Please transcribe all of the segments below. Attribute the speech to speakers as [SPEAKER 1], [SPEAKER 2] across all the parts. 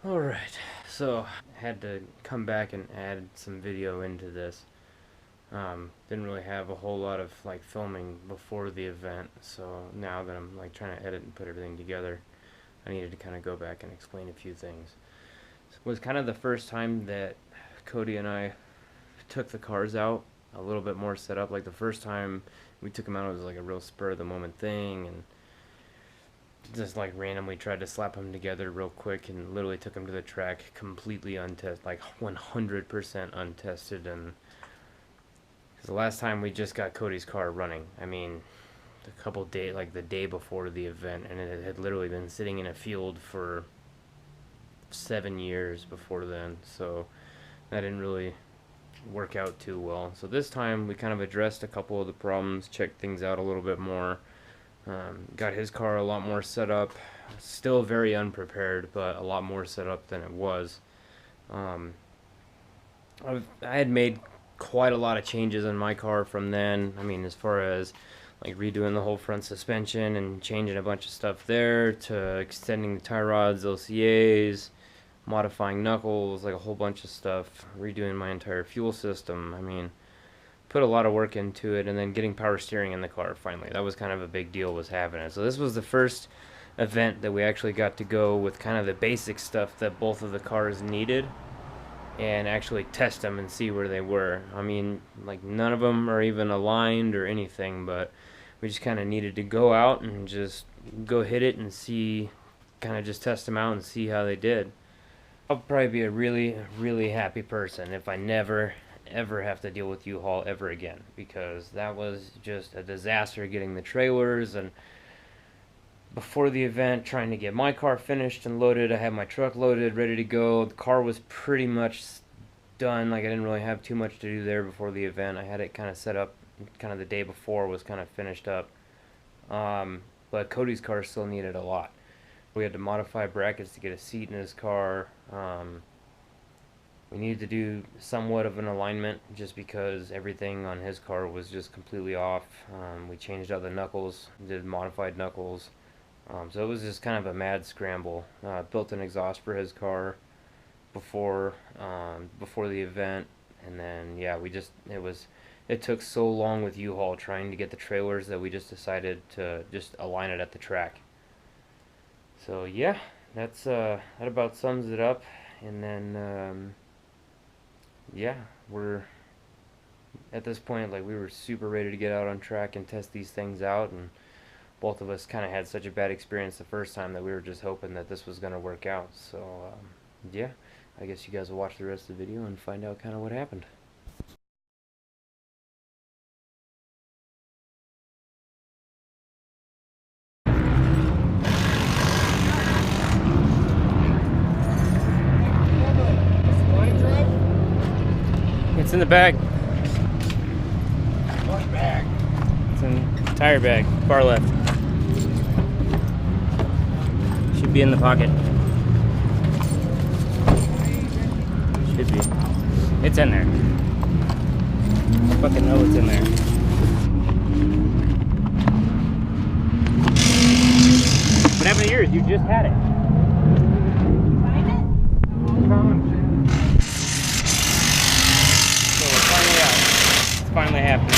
[SPEAKER 1] Alright, so I had to come back and add some video into this. Didn't really have a whole lot of like filming before the event, so now that I'm like trying to edit and put everything together, I needed to kind of go back and explain a few things. It was kind of the first time that Cody and I took the cars out a little bit more set up. Like the first time we took them out, it was like a real spur of the moment thing, and just like randomly tried to slap them together real quick and literally took them to the track completely untested, like 100% untested. And cause the last time we just got Cody's car running, I mean, a couple days, like the day before the event, and it had literally been sitting in a field for 7 years before then, so that didn't really work out too well. So this time we kind of addressed a couple of the problems, checked things out a little bit more. Got his car a lot more set up. Still very unprepared, but a lot more set up than it was. I had made quite a lot of changes in my car from then. I mean, as far as like redoing the whole front suspension and changing a bunch of stuff there, to extending the tie rods, LCAs, modifying knuckles, like a whole bunch of stuff, redoing my entire fuel system. I mean, put a lot of work into it, and then getting power steering in the car finally. That was kind of a big deal, was having it. So this was the first event that we actually got to go with kind of the basic stuff that both of the cars needed and actually test them and see where they were. I mean, like none of them are even aligned or anything, but we just kind of needed to go out and just go hit it and see, kind of just test them out and see how they did. I'll probably be a really, really happy person if I never ever have to deal with U-Haul ever again, because that was just a disaster getting the trailers. And before the event, trying to get my car finished and loaded, I had my truck loaded, ready to go. The car was pretty much done. Like I didn't really have too much to do there before the event. I had it kind of set up kind of the day before, was kind of finished up. But Cody's car still needed a lot. We had to modify brackets to get a seat in his car. We needed to do somewhat of an alignment just because everything on his car was just completely off. We changed out the knuckles, did modified knuckles. So it was just kind of a mad scramble. Built an exhaust for his car before the event, and then yeah, it took so long with U-Haul trying to get the trailers that we just decided to just align it at the track. So yeah, that about sums it up. And then yeah, we're at this point, like, we were super ready to get out on track and test these things out, and both of us kind of had such a bad experience the first time that we were just hoping that this was going to work out. So yeah, I guess you guys will watch the rest of the video and find out kind of what happened. It's in the bag.
[SPEAKER 2] What bag?
[SPEAKER 1] It's in the tire bag, far left. Should be in the pocket. Should be. It's in there. I fucking know it's in there. What happened to yours? You just had it.
[SPEAKER 2] Find it? Found it.
[SPEAKER 1] Finally happening.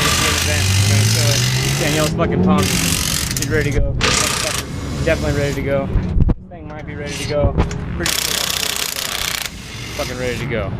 [SPEAKER 1] We're gonna show it. Danielle's fucking pumped. She's ready to go. Definitely ready to go. This thing might be ready to go. Pretty sure it's fucking ready to go.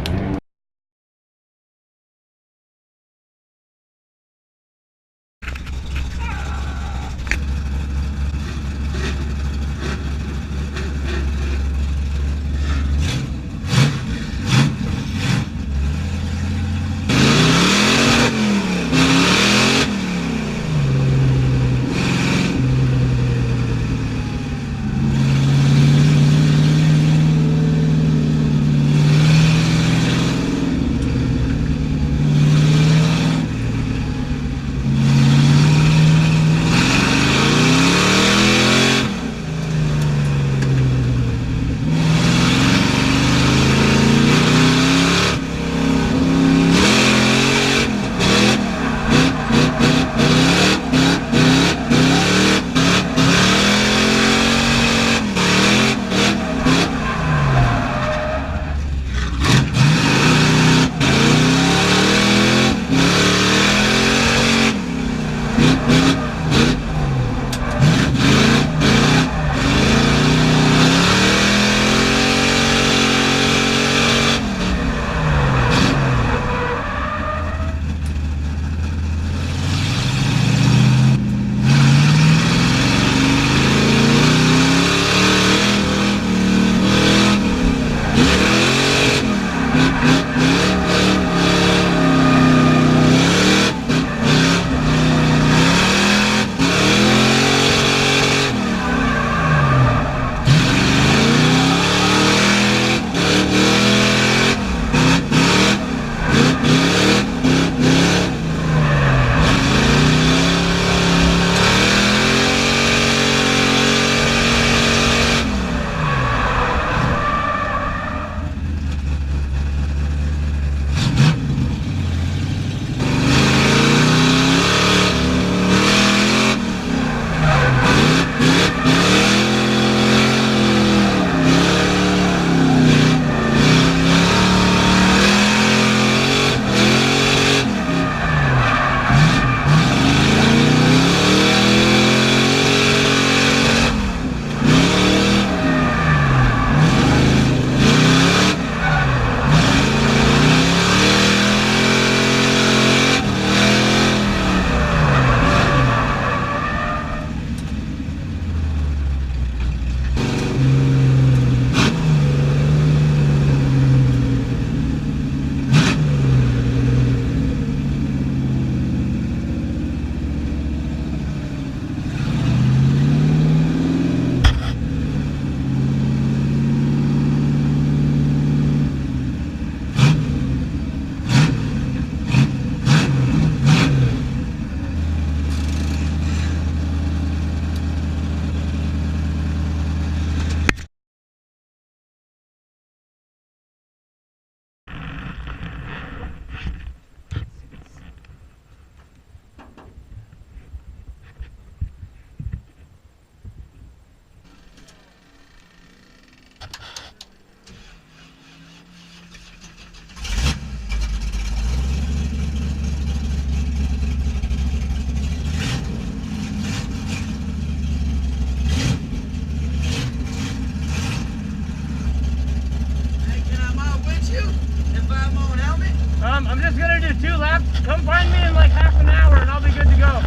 [SPEAKER 1] I'm just gonna do 2 laps. Come find me in like half an hour and I'll be good to go.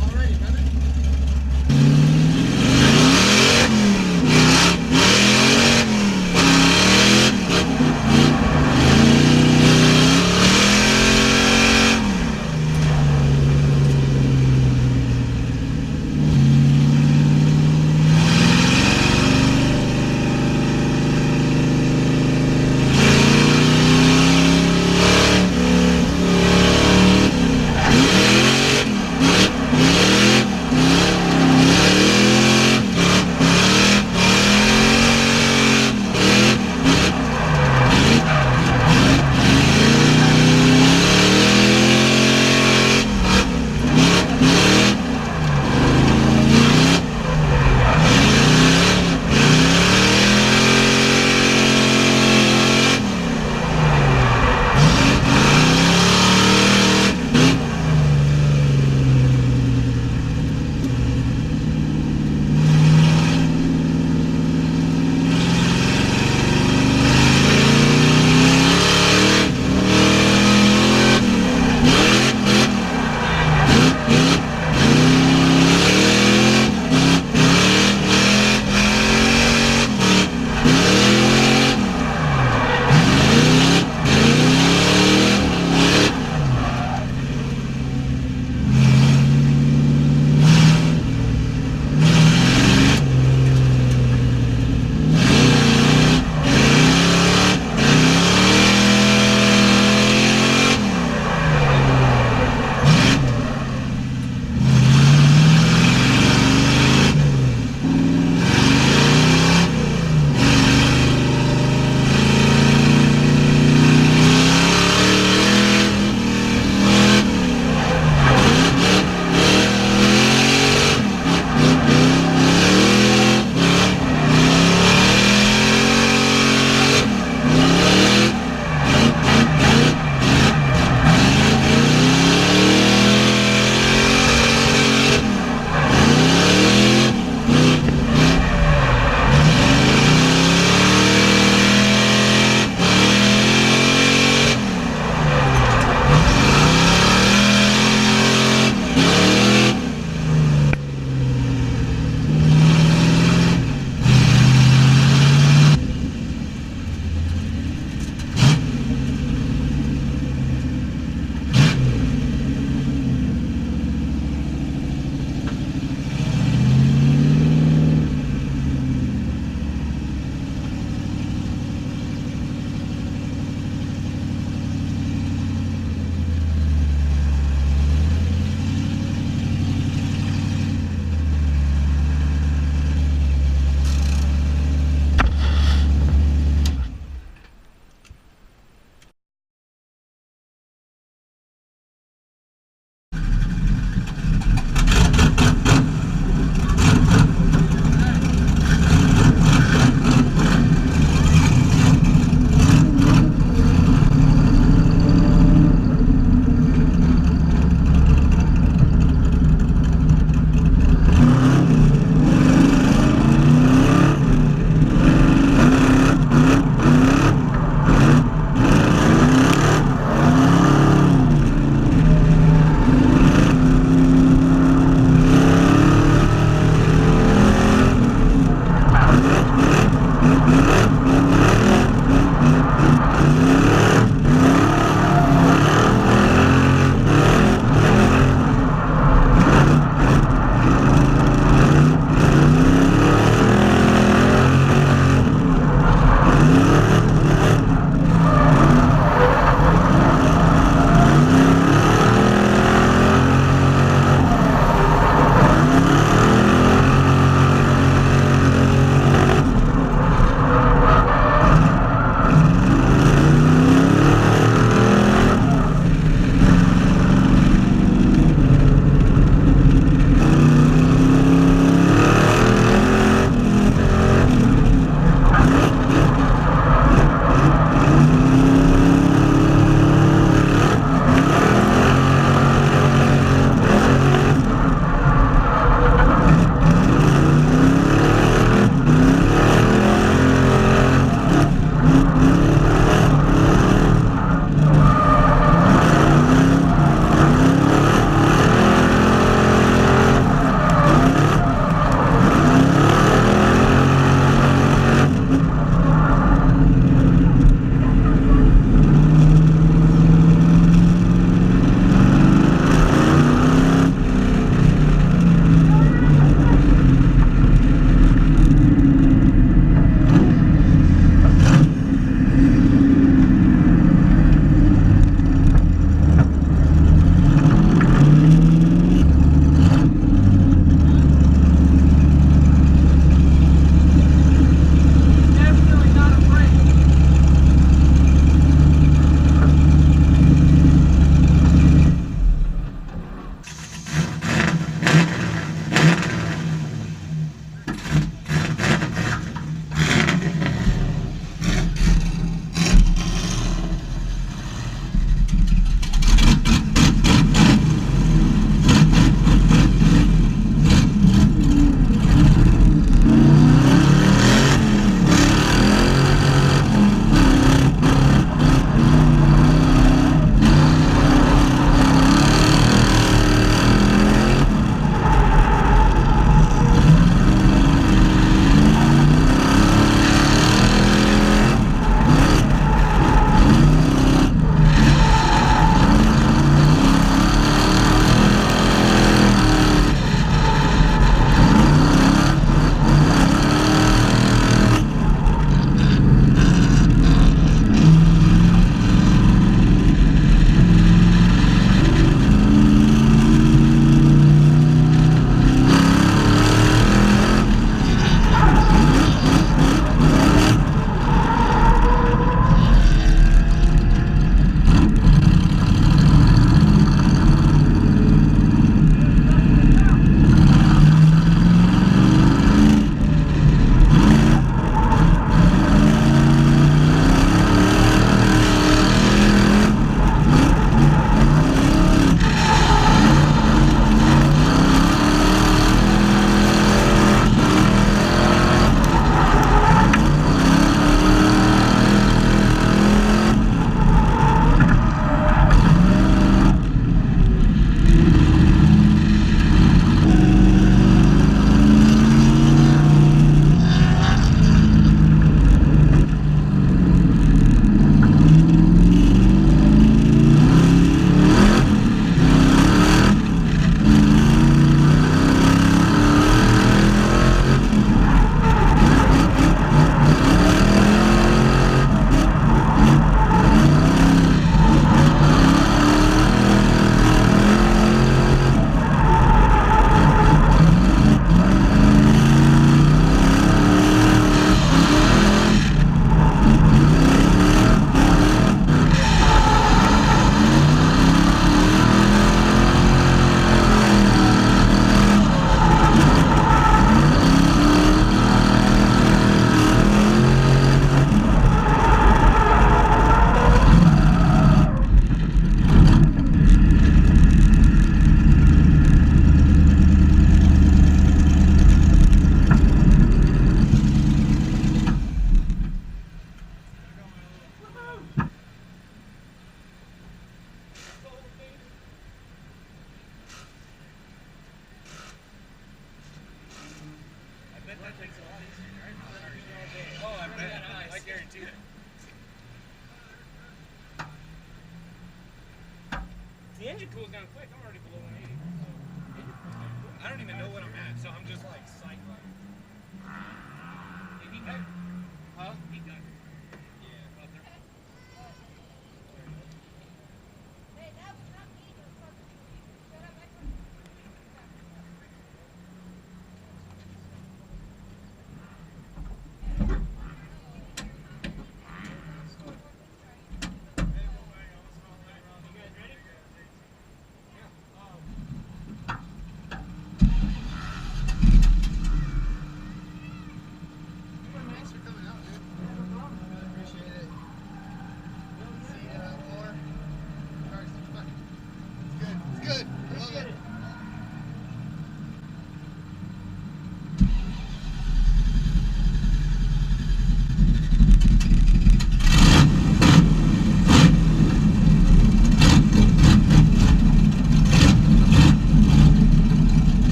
[SPEAKER 2] Alrighty, brother. engine cools down quick. I'm already below 180. So engine cools down quick. I don't even know what I'm at, so I'm just like cycling. He got it. Huh? He got it. Yeah, up there.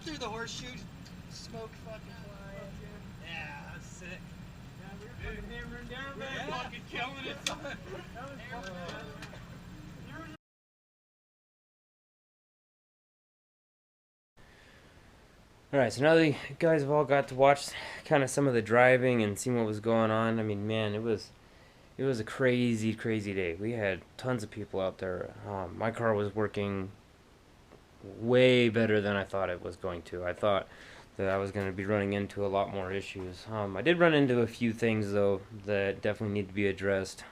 [SPEAKER 2] through the horseshoe, smoke fucking flying. Yeah, that's sick.
[SPEAKER 3] Yeah, we were fucking hammering down, man.
[SPEAKER 2] Yeah. killing it, son.
[SPEAKER 1] Alright, so now the guys have all got to watch kind of some of the driving and see what was going on. I mean, man, it was a crazy, crazy day. We had tons of people out there. My car was working way better than I thought it was going to. I thought that I was going to be running into a lot more issues. I did run into a few things though that definitely need to be addressed.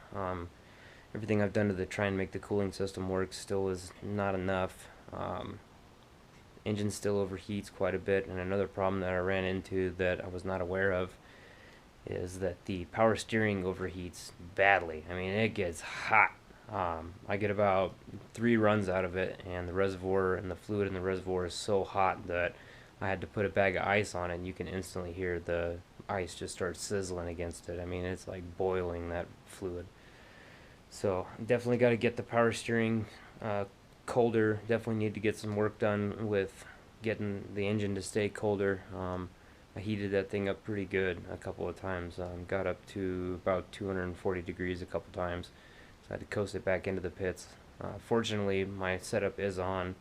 [SPEAKER 1] Everything I've done to try and make the cooling system work still is not enough. Engine still overheats quite a bit, and another problem that I ran into that I was not aware of is that the power steering overheats badly. I mean, it gets hot. I get about 3 runs out of it, and the reservoir and the fluid in the reservoir is so hot that I had to put a bag of ice on it, and you can instantly hear the ice just start sizzling against it. I mean, it's like boiling that fluid. So definitely got to get the power steering colder. Definitely need to get some work done with getting the engine to stay colder. I heated that thing up pretty good a couple of times. Got up to about 240 degrees a couple times. So I had to coast it back into the pits. Fortunately, my setup is on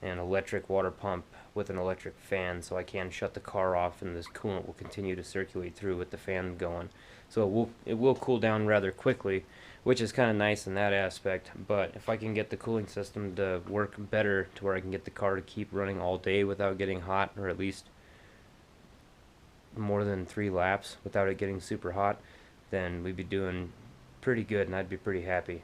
[SPEAKER 1] an electric water pump with an electric fan, so I can shut the car off and this coolant will continue to circulate through with the fan going. So it will cool down rather quickly, which is kind of nice in that aspect. But if I can get the cooling system to work better to where I can get the car to keep running all day without getting hot, or at least more than 3 laps without it getting super hot, then we'd be doing pretty good and I'd be pretty happy.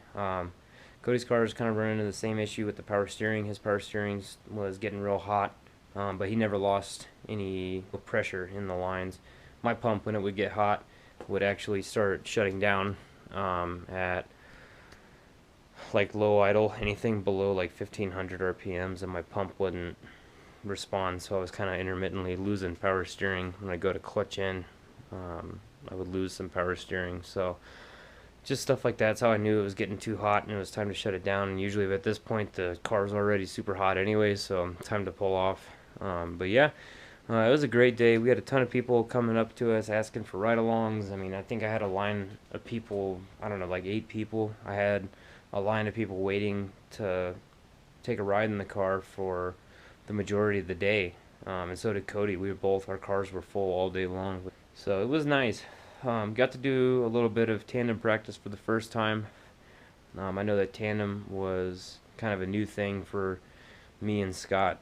[SPEAKER 1] Cody's car is kind of running into the same issue with the power steering. His power steering was getting real hot, but he never lost any pressure in the lines. My pump, when it would get hot, would actually start shutting down at like low idle, anything below like 1500 RPMs, and my pump wouldn't respond, so I was kind of intermittently losing power steering. When I go to clutch in, I would lose some power steering. So just stuff like that's how I knew it was getting too hot and it was time to shut it down. And usually at this point the car's already super hot anyway, so time to pull off. But yeah, it was a great day. We had a ton of people coming up to us asking for ride-alongs. I mean, I think I had a line of people, I don't know, like 8 people. I had a line of people waiting to take a ride in the car for the majority of the day. And so did Cody. Our cars were full all day long. So it was nice. Got to do a little bit of tandem practice for the first time. I know that tandem was kind of a new thing for me and Scott,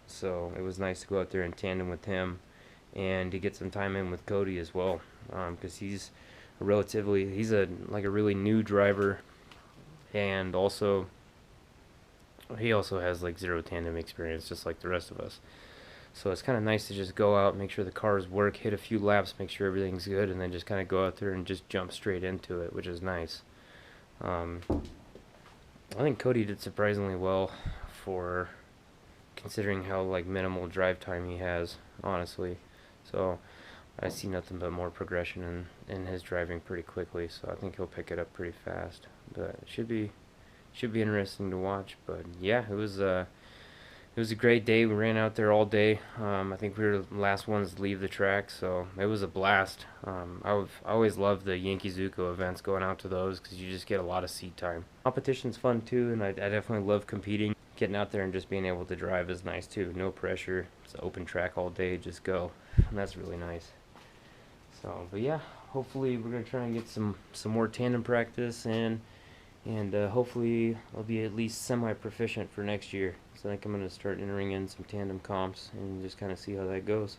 [SPEAKER 1] so it was nice to go out there in tandem with him and to get some time in with Cody as well, because he's a like a really new driver, and also he also has like zero tandem experience just like the rest of us. So it's kind of nice to just go out, make sure the cars work, hit a few laps, make sure everything's good, and then just kind of go out there and just jump straight into it, which is nice. I think Cody did surprisingly well for considering how like minimal drive time he has, honestly. So I see nothing but more progression in his driving pretty quickly. So I think he'll pick it up pretty fast. But it should be interesting to watch. But yeah, it was a great day. We ran out there all day. I think we were the last ones to leave the track, so it was a blast. I always loved the Yankee Zuko events, going out to those, because you just get a lot of seat time. Competition's fun too, and I definitely love competing. Getting out there and just being able to drive is nice too. No pressure. It's an open track all day. Just go, and that's really nice. So, but yeah, hopefully we're gonna try and get some more tandem practice and hopefully I'll be at least semi-proficient for next year. So I think I'm going to start entering in some tandem comps and just kind of see how that goes.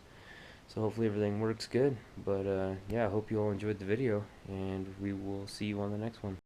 [SPEAKER 1] So hopefully everything works good. But yeah, I hope you all enjoyed the video, and we will see you on the next one.